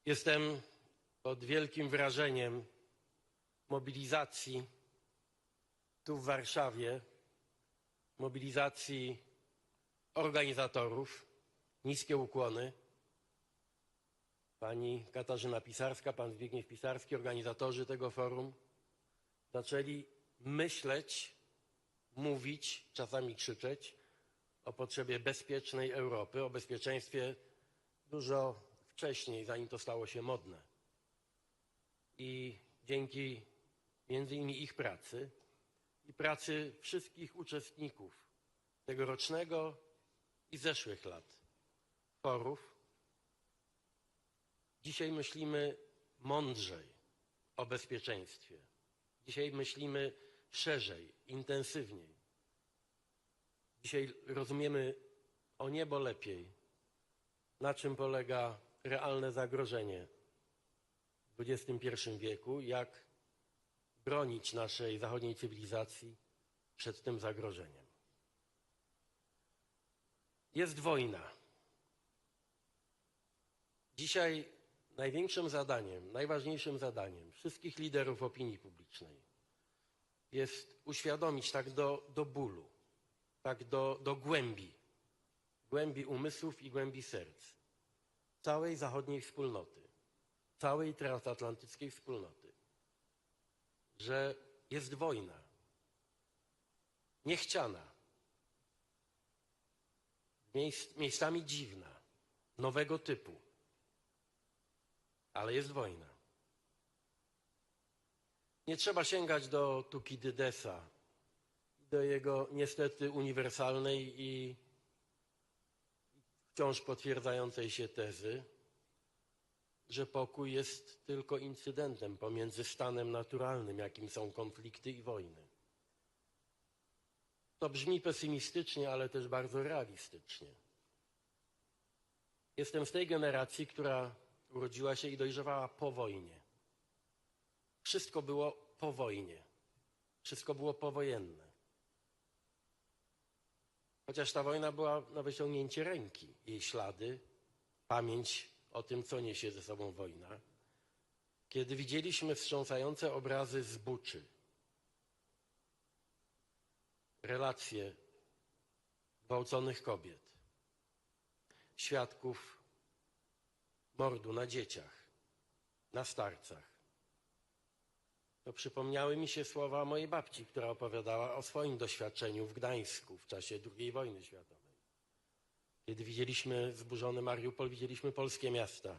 Jestem pod wielkim wrażeniem mobilizacji tu w Warszawie, mobilizacji organizatorów. Niskie ukłony. Pani Katarzyna Pisarska, pan Zbigniew Pisarski, organizatorzy tego forum, zaczęli myśleć, mówić, czasami krzyczeć o potrzebie bezpiecznej Europy, o bezpieczeństwie dużo wcześniej, zanim to stało się modne. I dzięki między innymi ich pracy i pracy wszystkich uczestników tegorocznego i zeszłych lat forów, dzisiaj myślimy mądrzej o bezpieczeństwie. Dzisiaj myślimy szerzej, intensywniej. Dzisiaj rozumiemy o niebo lepiej, na czym polega realne zagrożenie w XXI wieku, jak bronić naszej zachodniej cywilizacji przed tym zagrożeniem. Jest wojna. Dzisiaj największym zadaniem, najważniejszym zadaniem wszystkich liderów opinii publicznej jest uświadomić tak do bólu, tak do głębi umysłów i głębi serc całej zachodniej wspólnoty, całej transatlantyckiej wspólnoty, że jest wojna niechciana, miejscami dziwna, nowego typu, ale jest wojna. Nie trzeba sięgać do Tukidydesa, do jego niestety uniwersalnej i wciąż potwierdzającej się tezy, że pokój jest tylko incydentem pomiędzy stanem naturalnym, jakim są konflikty i wojny. To brzmi pesymistycznie, ale też bardzo realistycznie. Jestem z tej generacji, która urodziła się i dojrzewała po wojnie. Wszystko było po wojnie. Wszystko było powojenne. Chociaż ta wojna była na wyciągnięcie ręki. Jej ślady, pamięć o tym, co niesie ze sobą wojna. Kiedy widzieliśmy wstrząsające obrazy z Buczy, relacje gwałconych kobiet, świadków mordu na dzieciach, na starcach, to przypomniały mi się słowa mojej babci, która opowiadała o swoim doświadczeniu w Gdańsku w czasie II wojny światowej. Kiedy widzieliśmy zburzony Mariupol, widzieliśmy polskie miasta.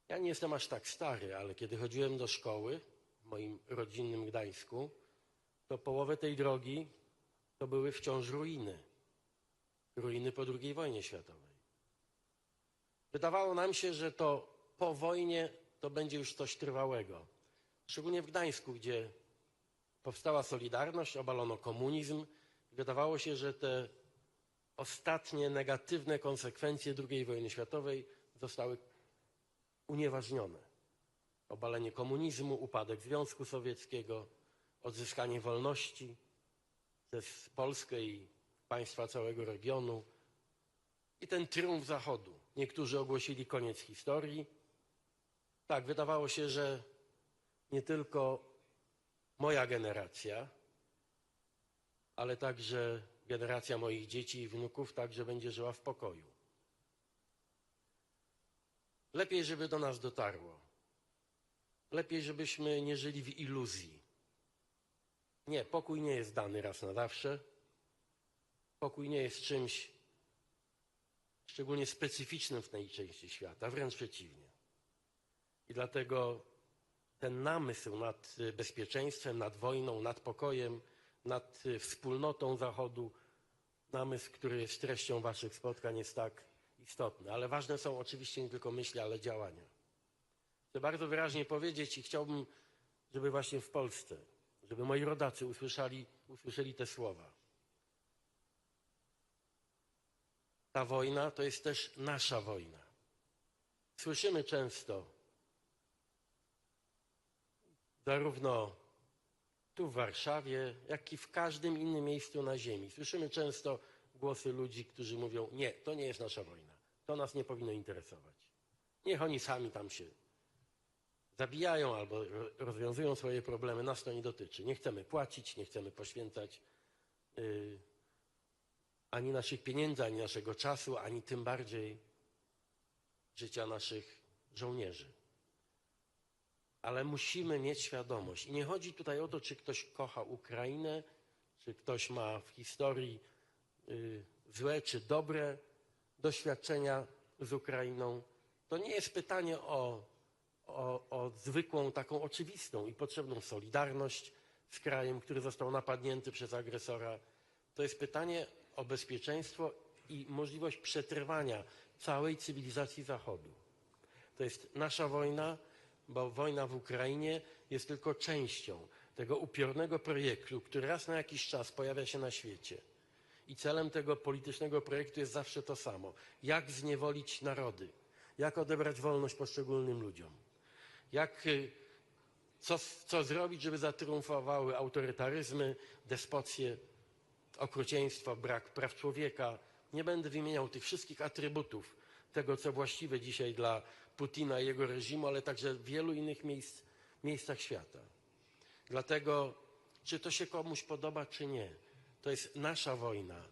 Ja nie jestem aż tak stary, ale kiedy chodziłem do szkoły w moim rodzinnym Gdańsku, to połowę tej drogi to były wciąż ruiny. Ruiny po II wojnie światowej. Wydawało nam się, że to po wojnie to będzie już coś trwałego. Szczególnie w Gdańsku, gdzie powstała Solidarność, obalono komunizm. Wydawało się, że te ostatnie negatywne konsekwencje II wojny światowej zostały unieważnione. Obalenie komunizmu, upadek Związku Sowieckiego, odzyskanie wolności przez Polskę i państwa całego regionu i ten triumf Zachodu. Niektórzy ogłosili koniec historii. Tak, wydawało się, że nie tylko moja generacja, ale także generacja moich dzieci i wnuków także będzie żyła w pokoju. Lepiej, żeby do nas dotarło. Lepiej, żebyśmy nie żyli w iluzji. Nie, pokój nie jest dany raz na zawsze. Pokój nie jest czymś szczególnie specyficznym w tej części świata, wręcz przeciwnie. I dlatego ten namysł nad bezpieczeństwem, nad wojną, nad pokojem, nad wspólnotą Zachodu, namysł, który jest treścią waszych spotkań, jest tak istotny. Ale ważne są oczywiście nie tylko myśli, ale działania. Chcę bardzo wyraźnie powiedzieć i chciałbym, żeby właśnie w Polsce, żeby moi rodacy usłyszeli te słowa. Ta wojna to jest też nasza wojna. Słyszymy często, zarówno tu w Warszawie, jak i w każdym innym miejscu na ziemi. Słyszymy często głosy ludzi, którzy mówią, nie, to nie jest nasza wojna. To nas nie powinno interesować. Niech oni sami tam się zabijają albo rozwiązują swoje problemy, nas to nie dotyczy. Nie chcemy płacić, nie chcemy poświęcać ani naszych pieniędzy, ani naszego czasu, ani tym bardziej życia naszych żołnierzy. Ale musimy mieć świadomość. I nie chodzi tutaj o to, czy ktoś kocha Ukrainę, czy ktoś ma w historii złe czy dobre doświadczenia z Ukrainą. To nie jest pytanie o zwykłą, taką oczywistą i potrzebną solidarność z krajem, który został napadnięty przez agresora. To jest pytanie o bezpieczeństwo i możliwość przetrwania całej cywilizacji Zachodu. To jest nasza wojna, bo wojna w Ukrainie jest tylko częścią tego upiornego projektu, który raz na jakiś czas pojawia się na świecie. I celem tego politycznego projektu jest zawsze to samo. Jak zniewolić narody, jak odebrać wolność poszczególnym ludziom, co zrobić, żeby zatriumfowały autorytaryzmy, despocje, okrucieństwo, brak praw człowieka. Nie będę wymieniał tych wszystkich atrybutów tego, co właściwe dzisiaj dla Putina i jego reżimu, ale także w wielu innych miejscach świata. Dlatego, czy to się komuś podoba, czy nie, to jest nasza wojna.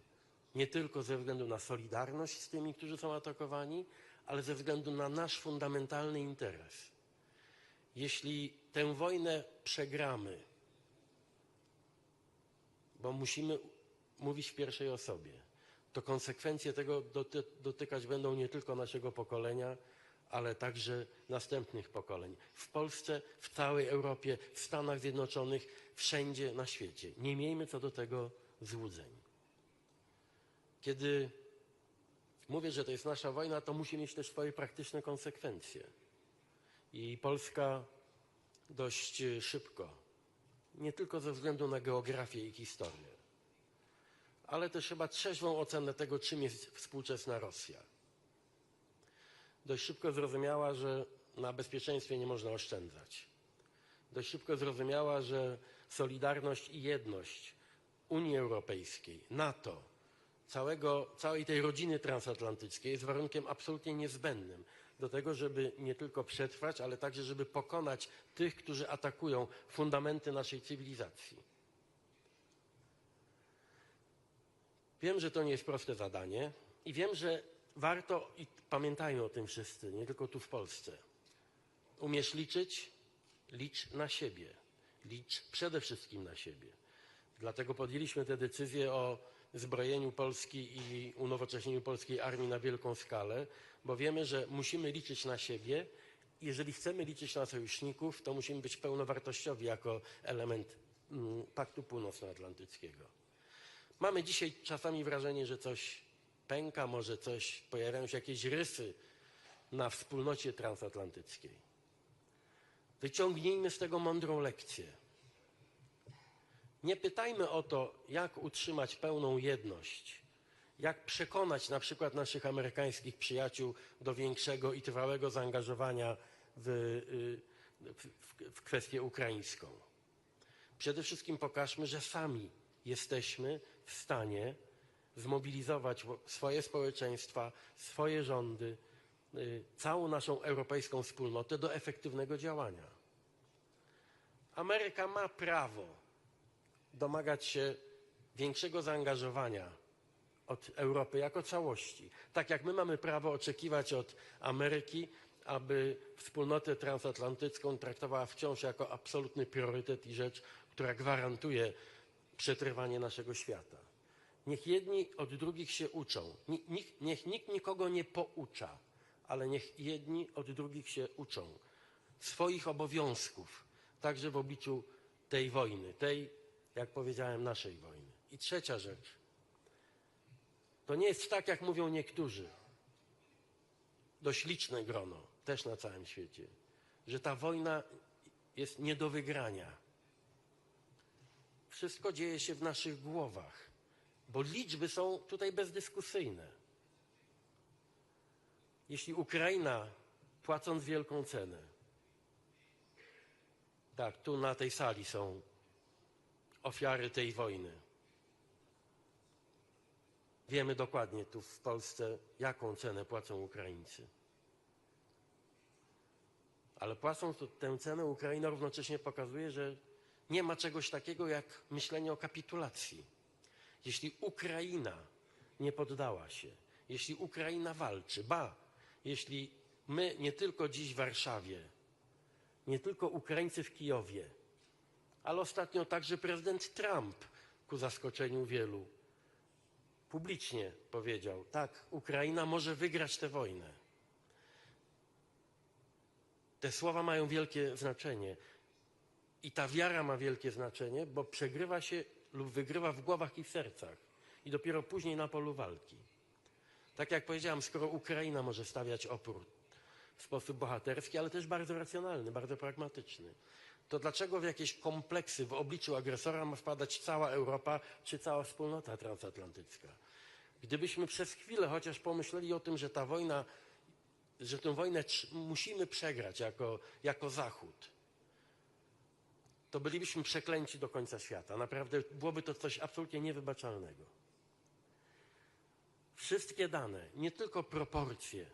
Nie tylko ze względu na solidarność z tymi, którzy są atakowani, ale ze względu na nasz fundamentalny interes. Jeśli tę wojnę przegramy, bo musimy mówić w pierwszej osobie, to konsekwencje tego dotykać będą nie tylko naszego pokolenia, ale także następnych pokoleń. W Polsce, w całej Europie, w Stanach Zjednoczonych, wszędzie na świecie. Nie miejmy co do tego złudzeń. Kiedy mówię, że to jest nasza wojna, to musi mieć też swoje praktyczne konsekwencje. I Polska dość szybko, nie tylko ze względu na geografię i historię, ale też chyba trzeźwą ocenę tego, czym jest współczesna Rosja. Dość szybko zrozumiała, że na bezpieczeństwie nie można oszczędzać. Dość szybko zrozumiała, że solidarność i jedność Unii Europejskiej, NATO, całej tej rodziny transatlantyckiej jest warunkiem absolutnie niezbędnym do tego, żeby nie tylko przetrwać, ale także, żeby pokonać tych, którzy atakują fundamenty naszej cywilizacji. Wiem, że to nie jest proste zadanie i wiem, że warto, i pamiętajmy o tym wszyscy, nie tylko tu w Polsce, umiesz liczyć, licz na siebie. Licz przede wszystkim na siebie. Dlatego podjęliśmy tę decyzję o zbrojeniu Polski i unowocześnieniu polskiej armii na wielką skalę, bo wiemy, że musimy liczyć na siebie. Jeżeli chcemy liczyć na sojuszników, to musimy być pełnowartościowi jako element Paktu Północnoatlantyckiego. Mamy dzisiaj czasami wrażenie, że coś pęka, może pojawiają się jakieś rysy na wspólnocie transatlantyckiej. Wyciągnijmy z tego mądrą lekcję. Nie pytajmy o to, jak utrzymać pełną jedność, jak przekonać na przykład naszych amerykańskich przyjaciół do większego i trwałego zaangażowania w kwestię ukraińską. Przede wszystkim pokażmy, że sami jesteśmy w stanie zmobilizować swoje społeczeństwa, swoje rządy, całą naszą europejską wspólnotę do efektywnego działania. Ameryka ma prawo domagać się większego zaangażowania od Europy jako całości. Tak jak my mamy prawo oczekiwać od Ameryki, aby wspólnotę transatlantycką traktowała wciąż jako absolutny priorytet i rzecz, która gwarantuje przetrwanie naszego świata. Niech jedni od drugich się uczą. Niech nikt nikogo nie poucza, ale niech jedni od drugich się uczą swoich obowiązków, także w obliczu tej wojny, tej, jak powiedziałem, naszej wojny. I trzecia rzecz. To nie jest tak, jak mówią niektórzy, dość liczne grono, też na całym świecie, że ta wojna jest nie do wygrania. Wszystko dzieje się w naszych głowach, bo liczby są tutaj bezdyskusyjne. Jeśli Ukraina, płacąc wielką cenę, tak, tu na tej sali są ofiary tej wojny. Wiemy dokładnie tu w Polsce, jaką cenę płacą Ukraińcy. Ale płacąc tę cenę, Ukraina równocześnie pokazuje, że nie ma czegoś takiego jak myślenie o kapitulacji. Jeśli Ukraina nie poddała się, jeśli Ukraina walczy, jeśli my nie tylko dziś w Warszawie, nie tylko Ukraińcy w Kijowie, ale ostatnio także prezydent Trump, ku zaskoczeniu wielu, publicznie powiedział, tak, Ukraina może wygrać tę wojnę. Te słowa mają wielkie znaczenie i ta wiara ma wielkie znaczenie, bo przegrywa się lub wygrywa w głowach i w sercach i dopiero później na polu walki. Tak jak powiedziałem, skoro Ukraina może stawiać opór w sposób bohaterski, ale też bardzo racjonalny, bardzo pragmatyczny, to dlaczego w jakieś kompleksy w obliczu agresora ma wpadać cała Europa czy cała wspólnota transatlantycka? Gdybyśmy przez chwilę chociaż pomyśleli o tym, że ta wojna, że tę wojnę musimy przegrać jako Zachód, to bylibyśmy przeklęci do końca świata. Naprawdę byłoby to coś absolutnie niewybaczalnego. Wszystkie dane, nie tylko proporcje.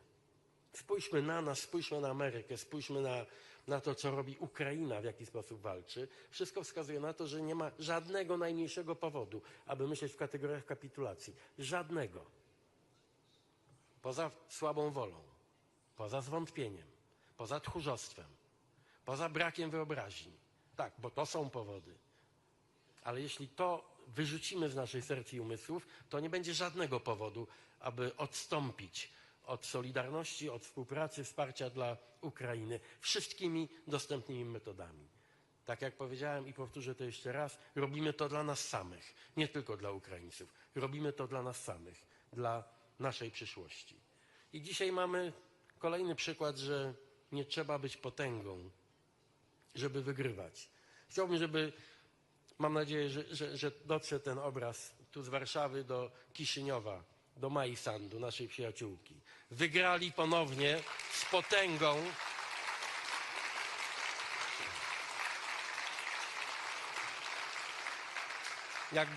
Spójrzmy na nas, spójrzmy na Amerykę, spójrzmy na to, co robi Ukraina, w jaki sposób walczy. Wszystko wskazuje na to, że nie ma żadnego najmniejszego powodu, aby myśleć w kategoriach kapitulacji. Żadnego. Poza słabą wolą, poza zwątpieniem, poza tchórzostwem, poza brakiem wyobraźni. Tak, bo to są powody. Ale jeśli to wyrzucimy z naszych serc i umysłów, to nie będzie żadnego powodu, aby odstąpić od solidarności, od współpracy, wsparcia dla Ukrainy wszystkimi dostępnymi metodami. Tak jak powiedziałem i powtórzę to jeszcze raz, robimy to dla nas samych, nie tylko dla Ukraińców. Robimy to dla nas samych, dla naszej przyszłości. I dzisiaj mamy kolejny przykład, że nie trzeba być potęgą, żeby wygrywać. Chciałbym, mam nadzieję, że dotrze ten obraz tu z Warszawy do Kiszyniowa, do Mai Sandu, naszej przyjaciółki. Wygrali ponownie z potęgą. Jak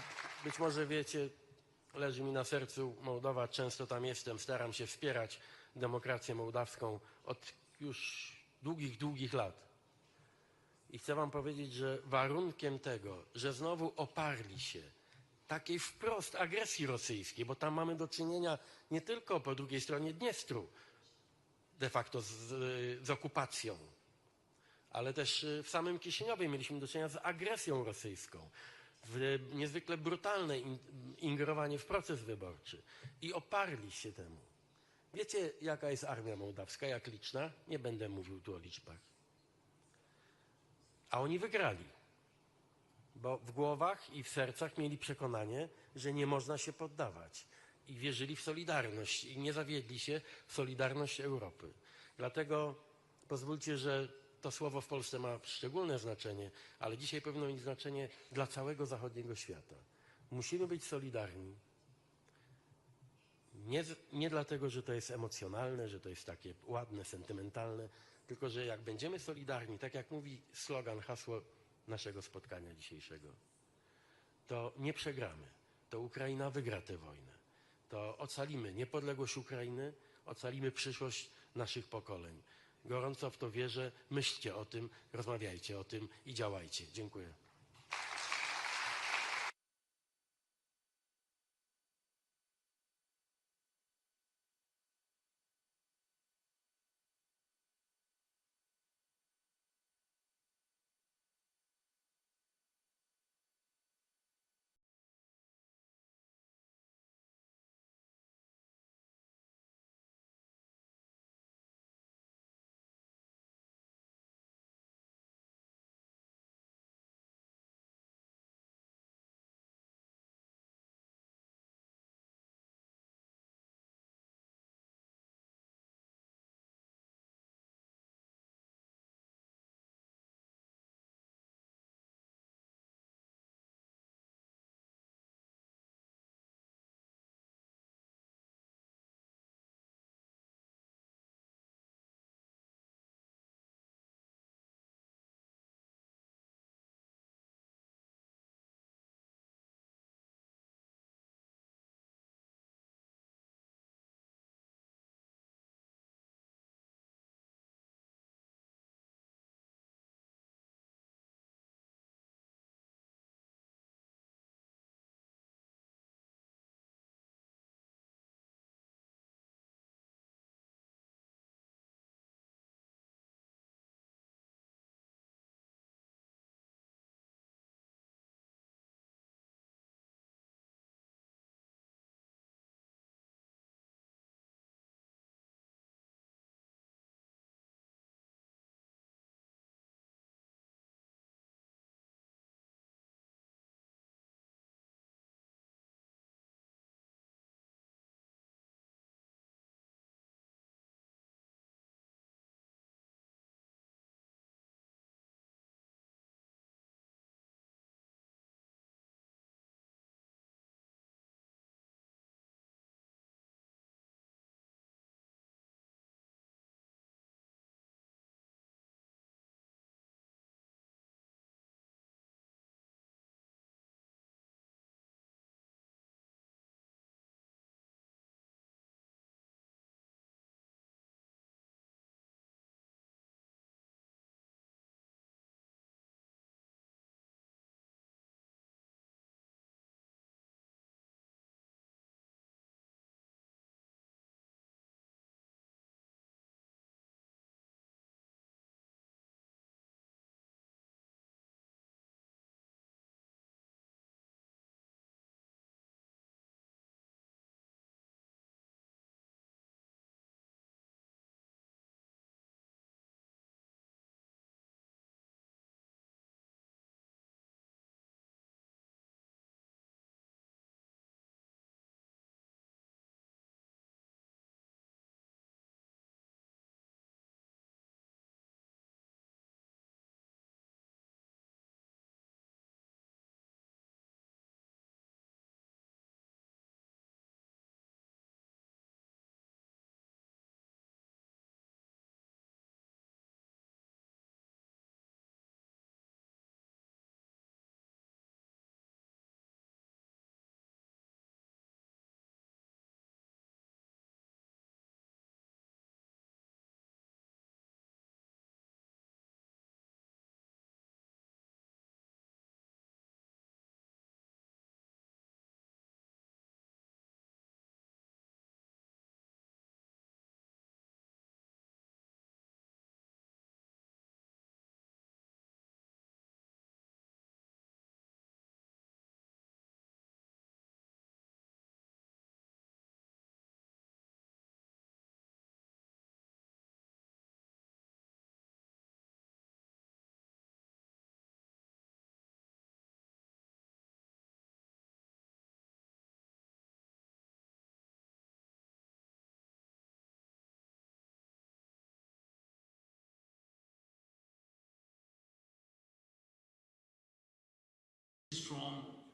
być może wiecie, leży mi na sercu Mołdowa, często tam jestem, staram się wspierać demokrację mołdawską od już długich lat. I chcę wam powiedzieć, że warunkiem tego, że znowu oparli się takiej wprost agresji rosyjskiej, bo tam mamy do czynienia nie tylko po drugiej stronie Dniestru de facto z okupacją, ale też w samym Kiszyniowie mieliśmy do czynienia z agresją rosyjską, w niezwykle brutalne ingerowanie w proces wyborczy i oparli się temu. Wiecie, jaka jest armia mołdawska, jak liczna? Nie będę mówił tu o liczbach. A oni wygrali, bo w głowach i w sercach mieli przekonanie, że nie można się poddawać i wierzyli w solidarność i nie zawiedli się w solidarność Europy. Dlatego pozwólcie, że to słowo w Polsce ma szczególne znaczenie, ale dzisiaj powinno mieć znaczenie dla całego zachodniego świata. Musimy być solidarni. Nie dlatego, że to jest emocjonalne, że to jest takie ładne, sentymentalne, tylko że jak będziemy solidarni, tak jak mówi slogan, hasło naszego spotkania dzisiejszego, to nie przegramy. To Ukraina wygra tę wojnę. To ocalimy niepodległość Ukrainy, ocalimy przyszłość naszych pokoleń. Gorąco w to wierzę, myślcie o tym, rozmawiajcie o tym i działajcie. Dziękuję.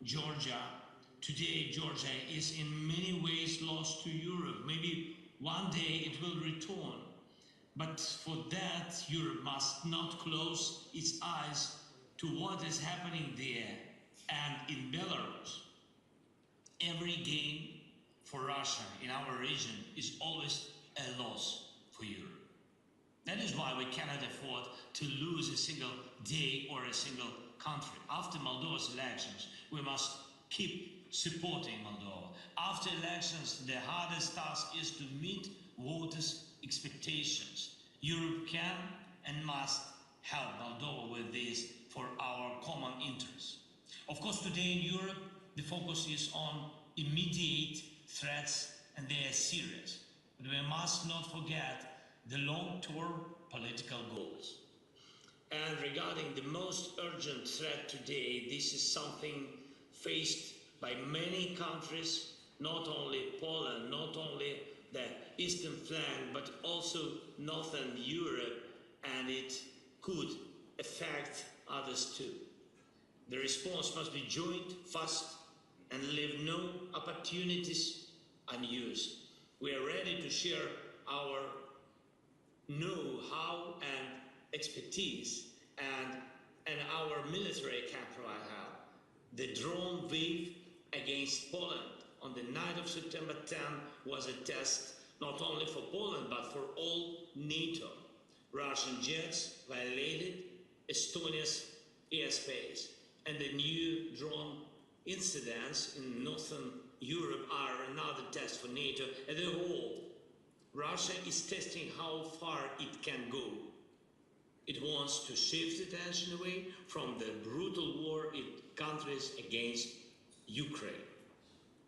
Georgia. Today, Georgia is in many ways lost to Europe. Maybe one day it will return. But for that, Europe must not close its eyes to what is happening there and in Belarus. Every gain for Russia in our region is always a loss for Europe. That is why we cannot afford to lose a single day or a single country. After Moldova's elections, we must keep supporting Moldova. After elections, the hardest task is to meet voters' expectations. Europe can and must help Moldova with this for our common interests. Of course, today in Europe, the focus is on immediate threats, and they are serious. But we must not forget the long-term political goals. And regarding the most urgent threat today, this is something faced by many countries, not only Poland, not only the eastern flank, but also northern Europe, and it could affect others too. The response must be joint, fast, and leave no opportunities unused. We are ready to share our know-how and expertise and our military capital help. The drone wave against Poland on the night of September 10 was a test not only for Poland but for all NATO. Russian jets violated Estonia's airspace, and the new drone incidents in northern Europe are another test for NATO as a whole. Russia is testing how far it can go. It wants to shift attention away from the brutal war it countries against Ukraine.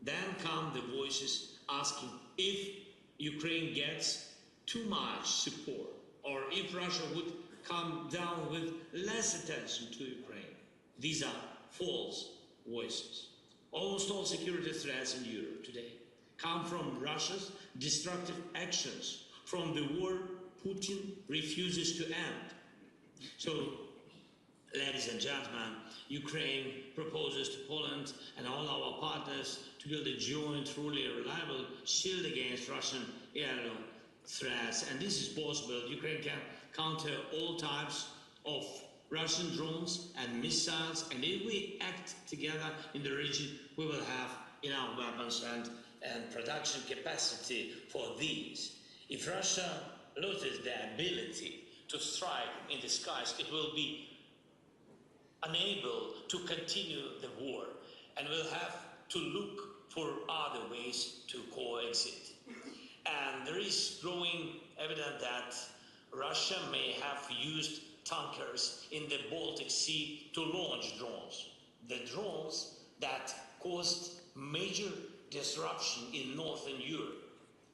Then come the voices asking if Ukraine gets too much support, or if Russia would come down with less attention to Ukraine. These are false voices. Almost all security threats in Europe today come from Russia's destructive actions, from the war Putin refuses to end. So, ladies and gentlemen, Ukraine proposes to Poland and all our partners to build a joint, truly reliable shield against Russian aerial threats. And this is possible. Ukraine can counter all types of Russian drones and missiles, and if we act together in the region, we will have enough weapons and production capacity for these. If Russia loses the ability to strike in the skies, it will be unable to continue the war and will have to look for other ways to coexist. And there is growing evidence that Russia may have used tankers in the Baltic Sea to launch drones. The drones that caused major disruption in northern Europe.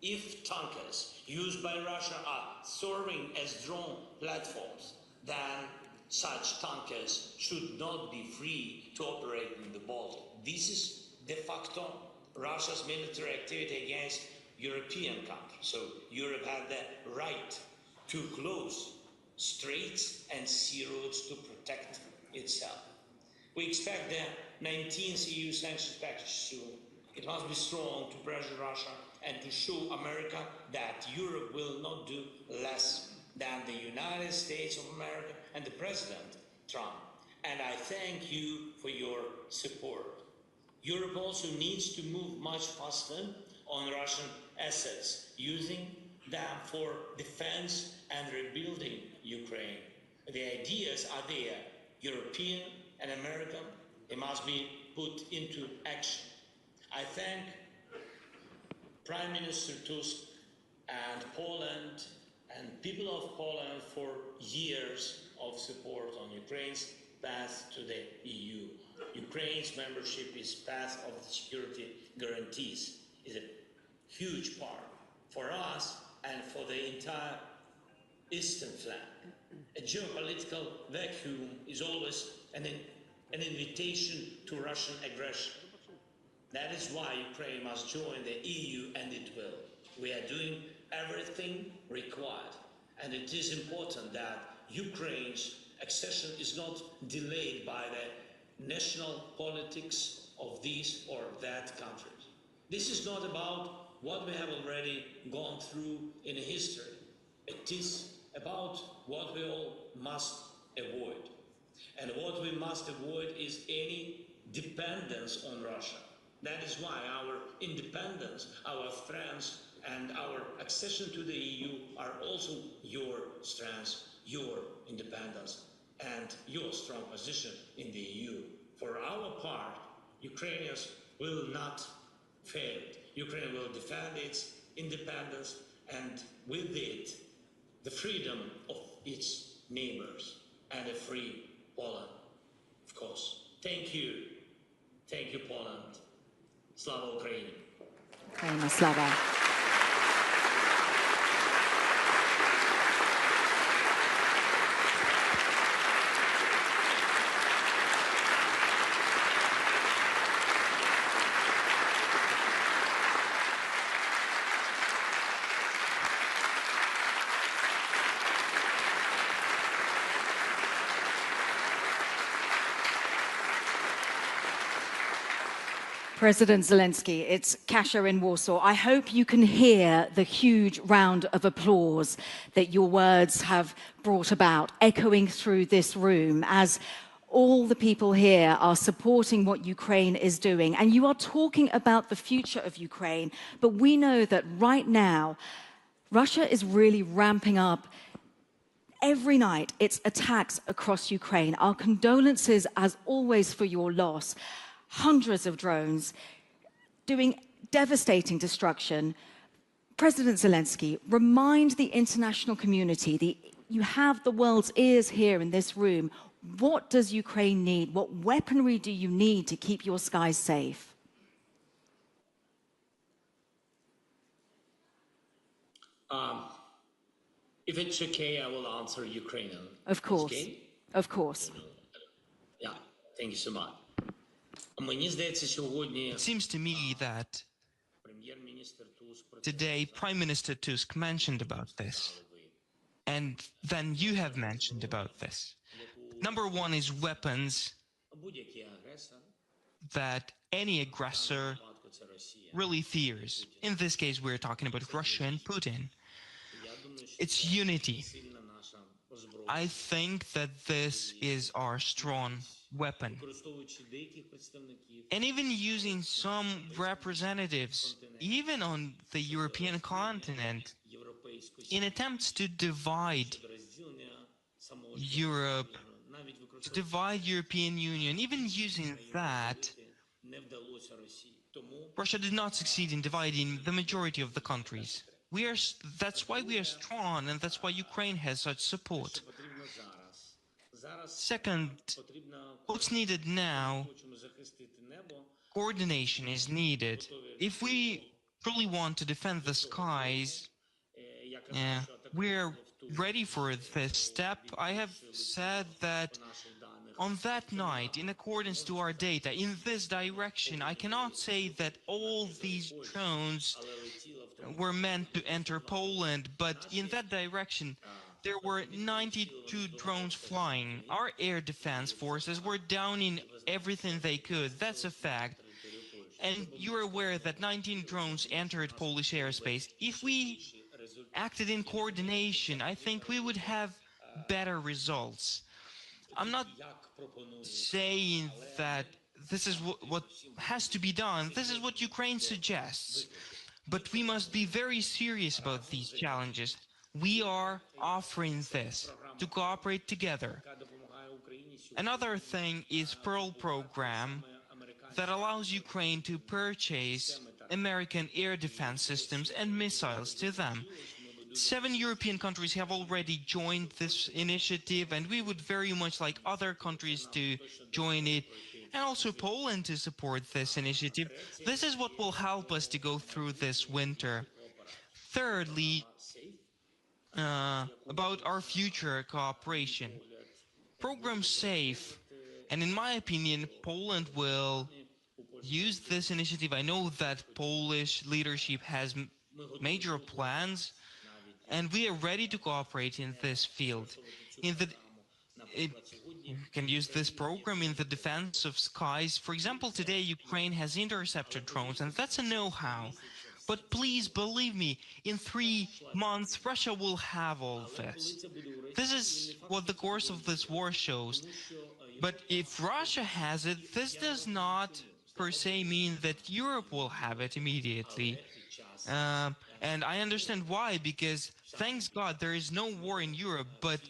If tankers used by Russia are serving as drone platforms, then such tankers should not be free to operate in the Baltic. This is de facto Russia's military activity against European countries. So Europe had the right to close straits and sea routes to protect itself. We expect the 19th EU sanctions package soon. It must be strong to pressure Russia and to show America that Europe will not do less than the United States of America and the President Trump. And I thank you for your support. Europe also needs to move much faster on Russian assets, using them for defense and rebuilding Ukraine. The ideas are there, European and American. They must be put into action. I thank Prime Minister Tusk and Poland and people of Poland for years of support on Ukraine's path to the EU. Ukraine's membership is path of the security guarantees is a huge part for us and for the entire eastern flank. A geopolitical vacuum is always an invitation to Russian aggression. That is why Ukraine must join the EU, and it will. We are doing everything required, and it is important that Ukraine's accession is not delayed by the national politics of this or that country. This is not about what we have already gone through in history. It is about what we all must avoid. And what we must avoid is any dependence on Russia. That is why our independence, our strengths, and our accession to the EU are also your strengths, your independence, and your strong position in the EU. For our part, Ukrainians will not fail. Ukraine will defend its independence and with it, the freedom of its neighbors and a free Poland, of course. Thank you. Thank you, Poland. Slava Ukraini. Ukraina, Slava. President Zelensky, it's Kasia in Warsaw. I hope you can hear the huge round of applause that your words have brought about, echoing through this room as all the people here are supporting what Ukraine is doing. And you are talking about the future of Ukraine, but we know that right now, Russia is really ramping up every night its attacks across Ukraine. Our condolences, as always, for your loss. Hundreds of drones doing devastating destruction. President Zelensky, remind the international community, you have the world's ears here in this room. What does Ukraine need? What weaponry do you need to keep your skies safe? If it's okay, I will answer Ukrainian. Of course. Okay? Of course. Yeah, thank you so much. It seems to me that today Prime Minister Tusk mentioned about this, and then you have mentioned about this. Number one is weapons that any aggressor really fears. In this case, we're talking about Russia and Putin. It's unity. I think that this is our strong weapon. And even using some representatives, even on the European continent, in attempts to divide Europe, to divide European Union, even using that, Russia did not succeed in dividing the majority of the countries. That's why we are strong, and that's why Ukraine has such support. Second, what's needed now, coordination is needed. If we truly want to defend the skies, we're ready for this step. I have said that on that night, in accordance to our data, in this direction, I cannot say that all these drones were meant to enter Poland, but in that direction, there were 92 drones flying. Our air defense forces were downing everything they could. That's a fact. And you're aware that 19 drones entered Polish airspace. If we acted in coordination, I think we would have better results. I'm not saying that this is what has to be done. This is what Ukraine suggests. But we must be very serious about these challenges. We are offering this to cooperate together. Another thing is Pearl program that allows Ukraine to purchase American air defense systems and missiles to them. 7 European countries have already joined this initiative, and we would very much like other countries to join it, and also Poland to support this initiative. This is what will help us to go through this winter. Thirdly, about our future cooperation. Program SAFE, and in my opinion, Poland will use this initiative. I know that Polish leadership has major plans, and we are ready to cooperate in this field. can use this program in the defense of skies. For example, today Ukraine has interceptor drones, and that's a know-how. But please believe me, in 3 months Russia will have all this. This is what the course of this war shows. But if Russia has it, this does not per se mean that Europe will have it immediately. And I understand why, because thanks God there is no war in Europe, but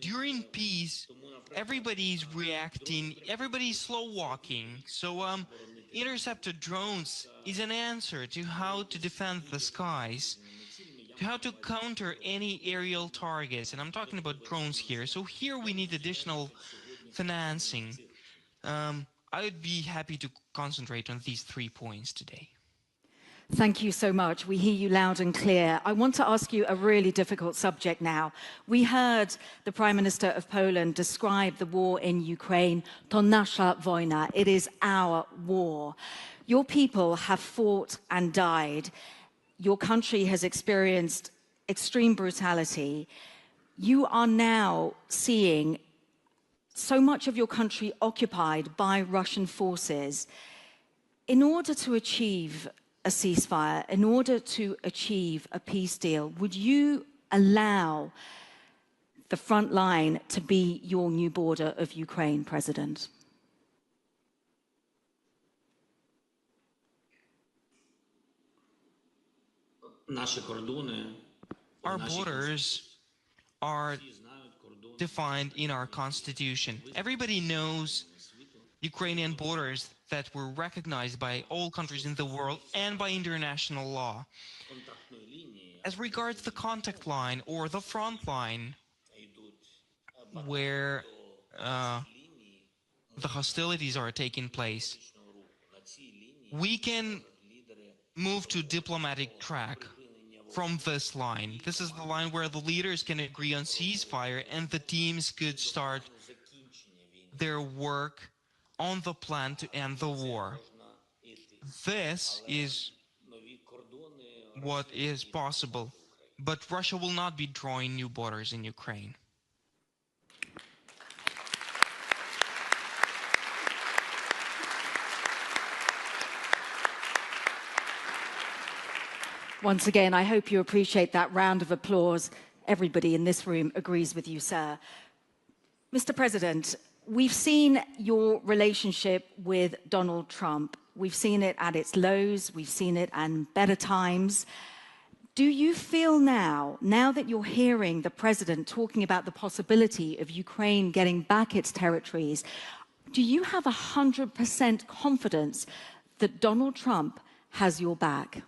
during peace, everybody's reacting, everybody's slow walking. So interceptor drones is an answer to how to defend the skies, to how to counter any aerial targets, and I'm talking about drones here. So here we need additional financing. I would be happy to concentrate on these 3 points today. Thank you so much. We hear you loud and clear. I want to ask you a really difficult subject now. We heard the Prime Minister of Poland describe the war in Ukraine, to nasza wojna. It is our war. Your people have fought and died. Your country has experienced extreme brutality. You are now seeing so much of your country occupied by Russian forces. In order to achieve a ceasefire, in order to achieve a peace deal, would you allow the front line to be your new border of Ukraine, President? Our borders are defined in our constitution. Everybody knows Ukrainian borders that were recognized by all countries in the world and by international law. As regards the contact line or the front line, where the hostilities are taking place, we can move to diplomatic track from this line. This is the line where the leaders can agree on ceasefire and the teams could start their work on the plan to end the war. This is what is possible, but Russia will not be drawing new borders in Ukraine. Once again, I hope you appreciate that round of applause. Everybody in this room agrees with you, sir. Mr. President, we've seen your relationship with Donald Trump. We've seen it at its lows, we've seen it in better times. Do you feel now that you're hearing the president talking about the possibility of Ukraine getting back its territories, do you have 100% confidence that Donald Trump has your back?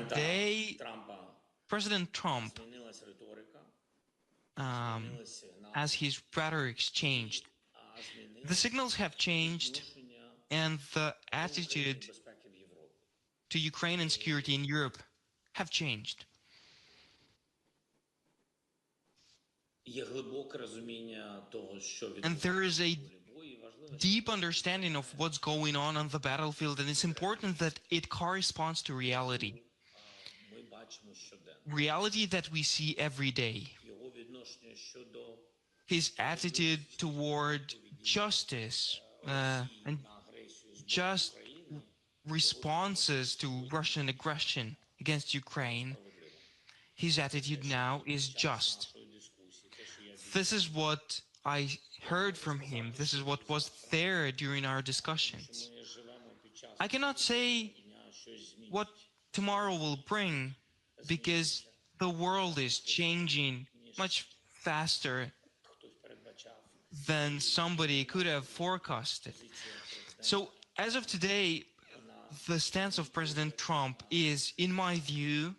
Today, President Trump, as his rhetoric's changed, the signals have changed and the attitude to Ukraine and security in Europe have changed. And there is a deep understanding of what's going on the battlefield, and it's important that it corresponds to reality. Reality that we see every day. His attitude toward justice and just responses to Russian aggression against Ukraine, his attitude now is just. This is what I heard from him. This is what was there during our discussions. I cannot say what tomorrow will bring because the world is changing much faster than somebody could have forecasted. So as of today, the stance of President Trump is, in my view,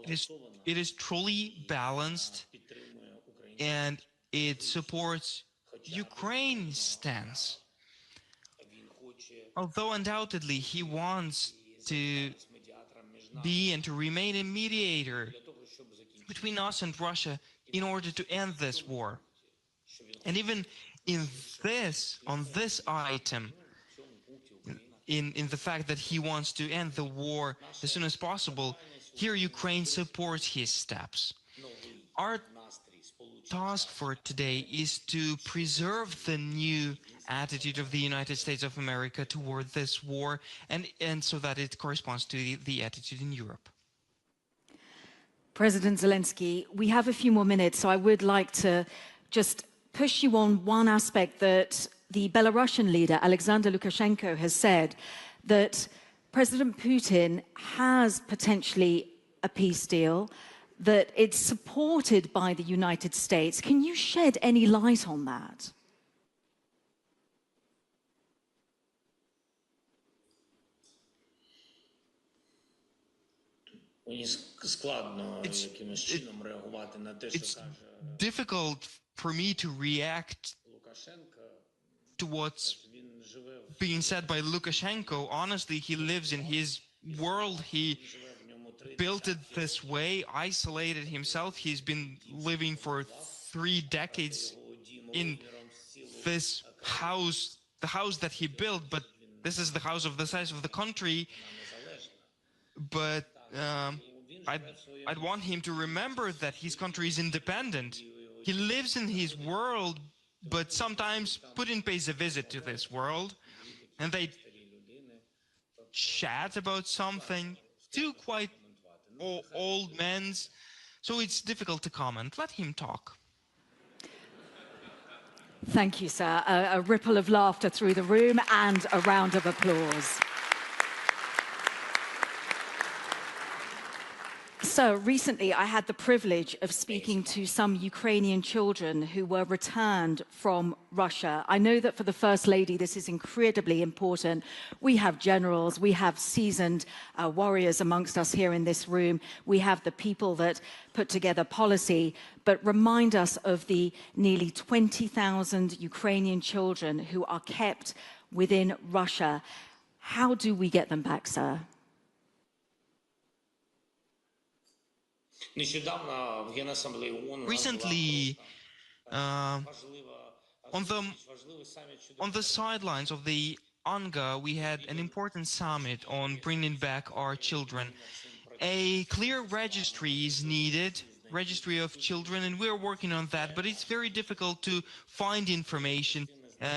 it is truly balanced and it supports Ukraine's stance. Although undoubtedly he wants to be and to remain a mediator between us and Russia in order to end this war. And even on this item, in the fact that he wants to end the war as soon as possible, here Ukraine supports his steps. Our task for today is to preserve the new attitude of the United States of America toward this war, and so that it corresponds to the attitude in Europe. President Zelensky, we have a few more minutes, so I would like to just push you on one aspect that the Belarusian leader, Alexander Lukashenko, has said, that President Putin has potentially a peace deal, that it's supported by the United States. Can you shed any light on that? It's difficult for me to react to what's being said by Lukashenko. Honestly, he lives in his world. He built it this way, isolated himself. He's been living for 3 decades in this house, the house that he built, but this is the house of the size of the country. But I'd want him to remember that his country is independent. He lives in his world, but sometimes Putin pays a visit to this world, and they chat about something, 2 quite old men, so it's difficult to comment. Let him talk. Thank you, sir. A ripple of laughter through the room and a round of applause. So recently I had the privilege of speaking to some Ukrainian children who were returned from Russia. I know that for the First Lady this is incredibly important. We have generals, we have seasoned warriors amongst us here in this room. We have the people that put together policy, but remind us of the nearly 20,000 Ukrainian children who are kept within Russia. How do we get them back, sir? Recently, on the sidelines of the UNGA, we had an important summit on bringing back our children. A clear registry is needed, registry of children, and we're working on that, but it's very difficult to find information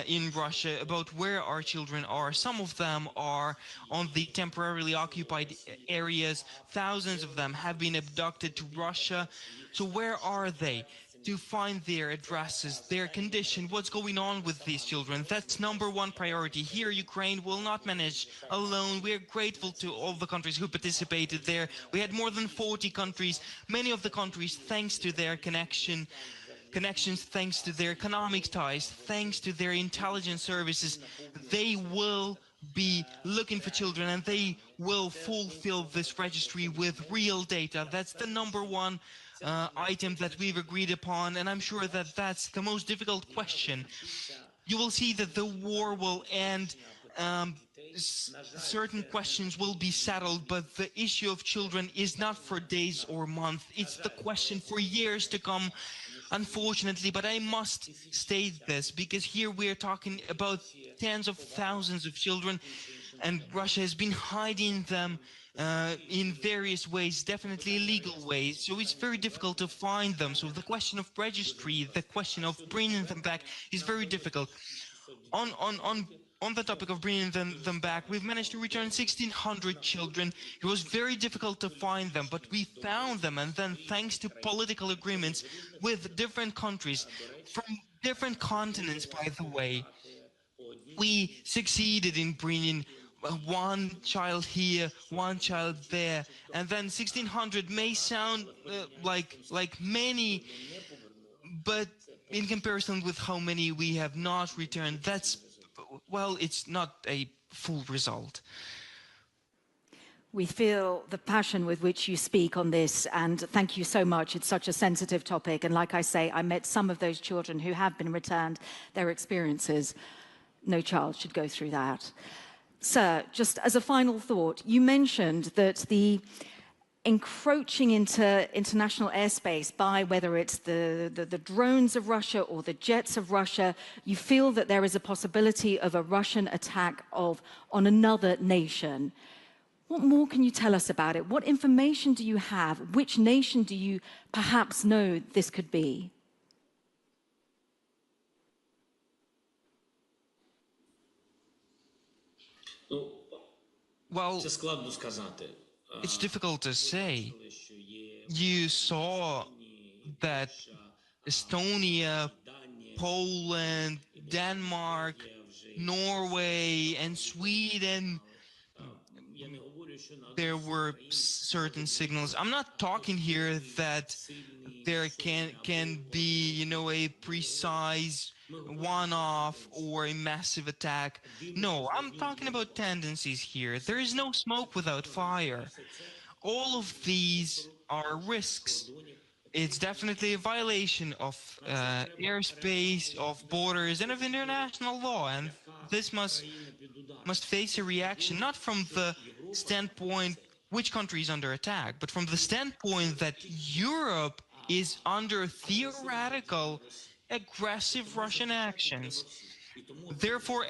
in Russia about where our children are. Some of them are on the temporarily occupied areas. Thousands of them have been abducted to Russia. So where are they? To find their addresses, their condition, what's going on with these children. That's #1 priority. Here, Ukraine will not manage alone. We're grateful to all the countries who participated there. We had more than 40 countries. Many of the countries, thanks to their connections, thanks to their economic ties, thanks to their intelligence services, they will be looking for children and they will fulfill this registry with real data. That's the #1 item that we've agreed upon, and I'm sure that that's the most difficult question. You will see that the war will end, certain questions will be settled, but the issue of children is not for days or months. It's the question for years to come, unfortunately. But I must state this, because here we're talking about tens of thousands of children, and Russia has been hiding them in various ways, definitely illegal ways. So it's very difficult to find them. So the question of registry, the question of bringing them back is very difficult. On the topic of bringing them back, we've managed to return 1,600 children. It was very difficult to find them, but we found them. And then thanks to political agreements with different countries, from different continents, by the way, we succeeded in bringing 1 child here, 1 child there. And then 1,600 may sound like many, but in comparison with how many we have not returned, that's, well, it's not a full result. We feel the passion with which you speak on this, and thank you so much. It's such a sensitive topic, and like I say, I met some of those children who have been returned. Their experiences, no child should go through that. Sir, just as a final thought, you mentioned that the encroaching into international airspace by whether it's the drones of Russia or the jets of Russia, you feel that there is a possibility of a Russian attack on another nation. What more can you tell us about it? What information do you have? Which nation do you perhaps know this could be? Well, it's difficult to say. You saw that Estonia, Poland, Denmark, Norway, and Sweden, there were certain signals. I'm not talking here that there can be, you know, a precise one-off or a massive attack. No, I'm talking about tendencies here. There is no smoke without fire. All of these are risks. It's definitely a violation of airspace, of borders, and of international law, and this must face a reaction, not from the standpoint which country is under attack, but from the standpoint that Europe is under theoretical, aggressive Russian actions. Therefore,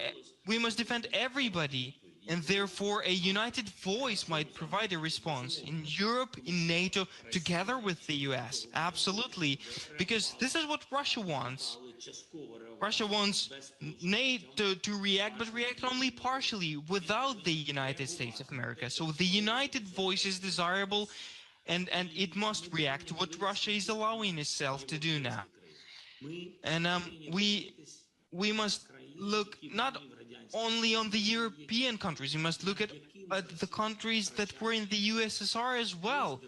we must defend everybody, and therefore a united voice might provide a response in Europe, in NATO, together with the US. Absolutely, because this is what Russia wants. Russia wants NATO to react, but react only partially, without the United States of America. So the united voice is desirable, and it must react to what Russia is allowing itself to do now. And we must look not only on the European countries, we must look at the countries that were in the USSR as well.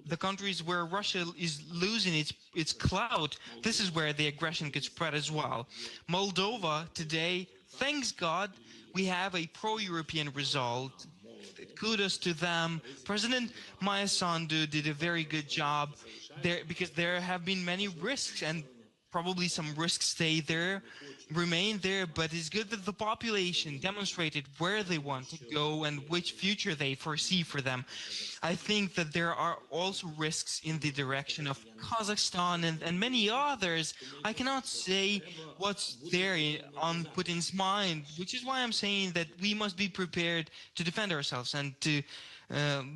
The countries where Russia is losing its clout. This is where the aggression could spread as well. Moldova today, thanks God, we have a pro-European result. Kudos to them. President Maya Sandu did a very good job there, because there have been many risks, and probably some risks remain there, but it's good that the population demonstrated where they want to go and which future they foresee for them. I think that there are also risks in the direction of Kazakhstan and many others. I cannot say what's there on Putin's mind, which is why I'm saying that we must be prepared to defend ourselves and to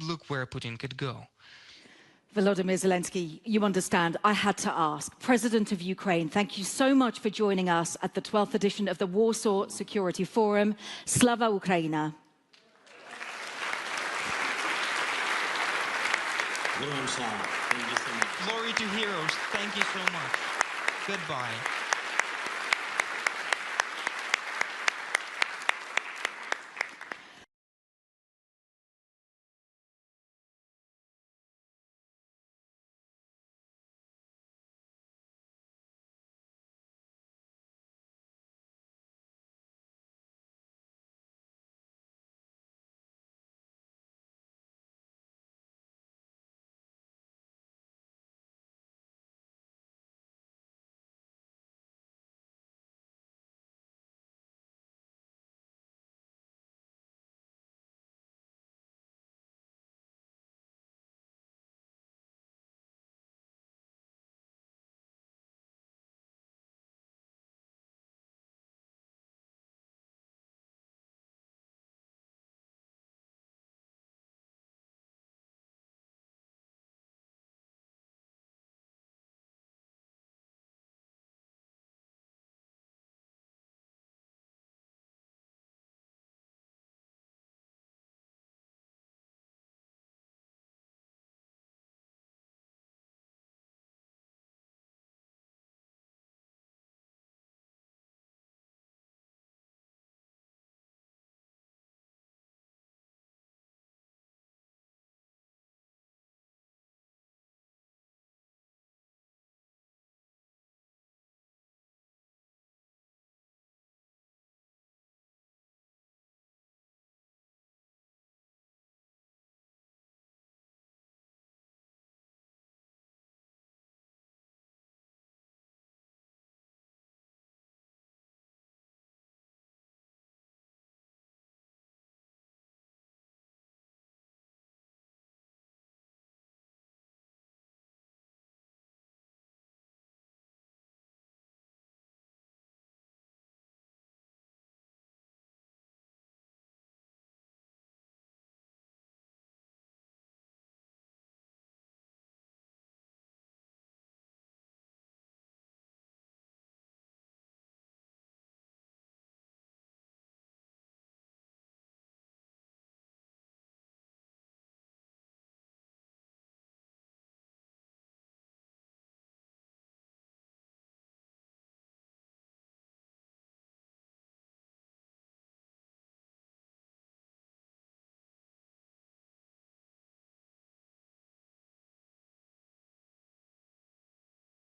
look where Putin could go. Volodymyr Zelensky, you understand, I had to ask. President of Ukraine, thank you so much for joining us at the 12th edition of the Warsaw Security Forum. Slava Ukraina. Thank you so much. Glory to heroes. Thank you so much. Goodbye.